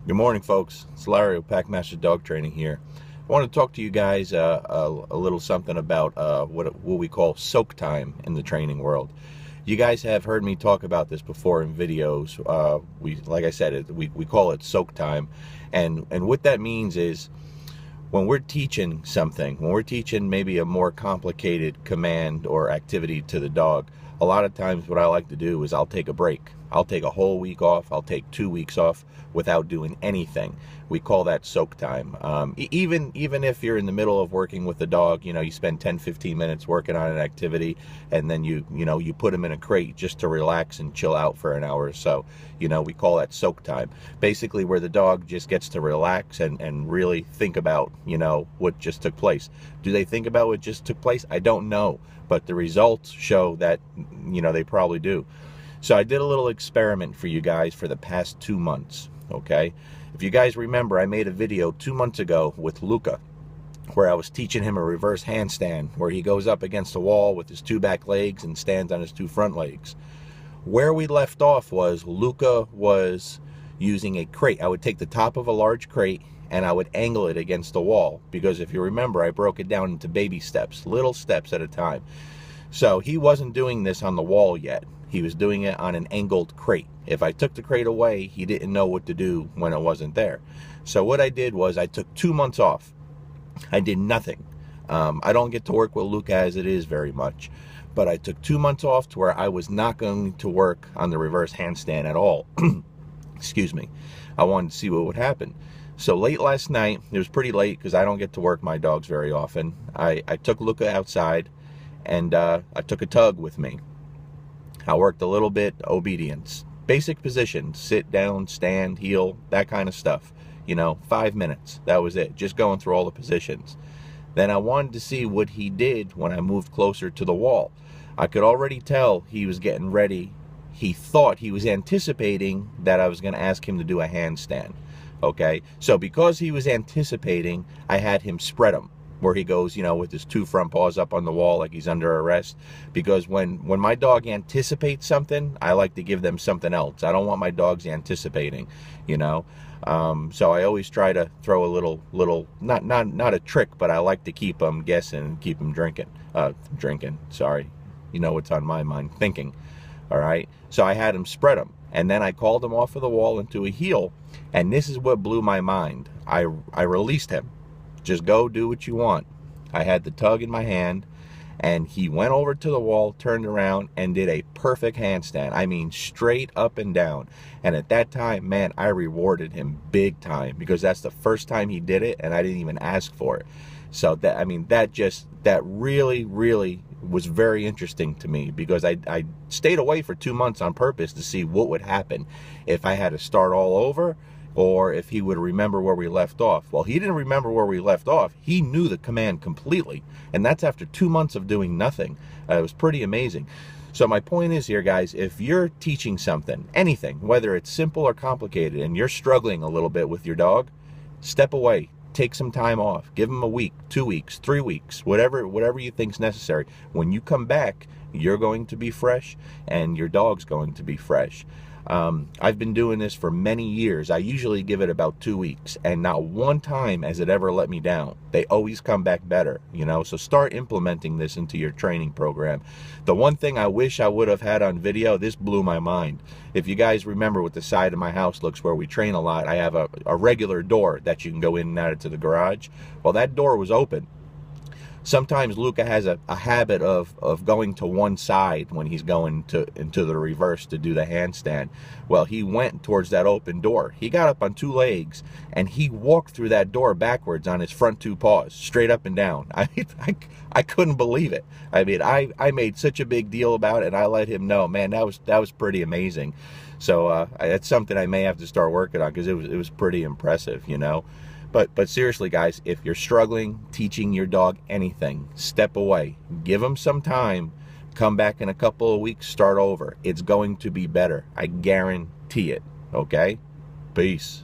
Good morning, folks. It's Larry with Packmaster Dog Training here. I want to talk to you guys a little something about what we call soak time in the training world. You guys have heard me talk about this before in videos. Like I said, we call it soak time, and what that means is when we're teaching something, when we're teaching maybe a more complicated command or activity to the dog, a lot of times what I like to do is I'll take a break. I'll take a whole week off. I'll take 2 weeks off without doing anything. We call that soak time. Even if you're in the middle of working with the dog, you spend 10-15 minutes working on an activity, and then you put him in a crate just to relax and chill out for an hour or so. We call that soak time. Basically where the dog just gets to relax and really think about, what just took place. Do they think about what just took place? I don't know, but the results show that, they probably do. So I did a little experiment for you guys for the past 2 months, okay? If you guys remember, I made a video 2 months ago with Luca where I was teaching him a reverse handstand where he goes up against the wall with his 2 back legs and stands on his 2 front legs. Where we left off was Luca was using a crate. I would take the top of a large crate and I would angle it against the wall because if you remember, I broke it down into baby steps, little steps at a time. So he wasn't doing this on the wall yet. He was doing it on an angled crate. If I took the crate away, he didn't know what to do when it wasn't there. So what I did was I took 2 months off. I did nothing. I don't get to work with Luca as it is very much. But I took 2 months off to where I was not going to work on the reverse handstand at all. Excuse me. I wanted to see what would happen. So late last night, it was pretty late because I don't get to work my dogs very often. I took Luca outside and I took a tug with me. I worked a little bit, obedience, basic positions, sit down, stand, heel, that kind of stuff. 5 minutes, that was it, just going through all the positions. Then I wanted to see what he did when I moved closer to the wall. I could already tell he was getting ready. He thought he was anticipating that I was going to ask him to do a handstand. Okay, so because he was anticipating, I had him spread him, where he goes, with his 2 front paws up on the wall like he's under arrest. Because when my dog anticipates something, I like to give them something else. I don't want my dogs anticipating, So I always try to throw a little, not a trick, but I like to keep them guessing and keep them drinking, sorry. What's on my mind, thinking, all right? So I had him spread them. And then I called him off of the wall into a heel. And this is what blew my mind. I released him. Just go do what you want. I had the tug in my hand and he went over to the wall, turned around and did a perfect handstand. I mean, straight up and down. And at that time, man, I rewarded him big time because that's the first time he did it and I didn't even ask for it. So that really was very interesting to me because I stayed away for 2 months on purpose to see what would happen if I had to start all over or if he would remember where we left off. Well, he didn't remember where we left off. He knew the command completely, and that's after 2 months of doing nothing. It was pretty amazing. So my point is here, guys, if you're teaching something, anything, whether it's simple or complicated, and you're struggling a little bit with your dog, step away. Take some time off. Give him a week, 2 weeks, 3 weeks, whatever you think's necessary. When you come back, you're going to be fresh, and your dog's going to be fresh. I've been doing this for many years. I usually give it about 2 weeks, and not one time has it ever let me down. They always come back better, so start implementing this into your training program. The one thing I wish I would have had on video, this blew my mind. If you guys remember what the side of my house looks where we train a lot, I have a regular door that you can go in and out to the garage. Well, that door was open. Sometimes Luca has a habit of going to one side when he's going into the reverse to do the handstand. Well, he went towards that open door. He got up on 2 legs and he walked through that door backwards on his front 2 paws, straight up and down. I couldn't believe it. I mean, I made such a big deal about it and I let him know, man, that was pretty amazing. So that's something I may have to start working on because it was pretty impressive, But seriously, guys, if you're struggling teaching your dog anything, step away. Give them some time. Come back in a couple of weeks, start over. It's going to be better. I guarantee it. Okay? Peace.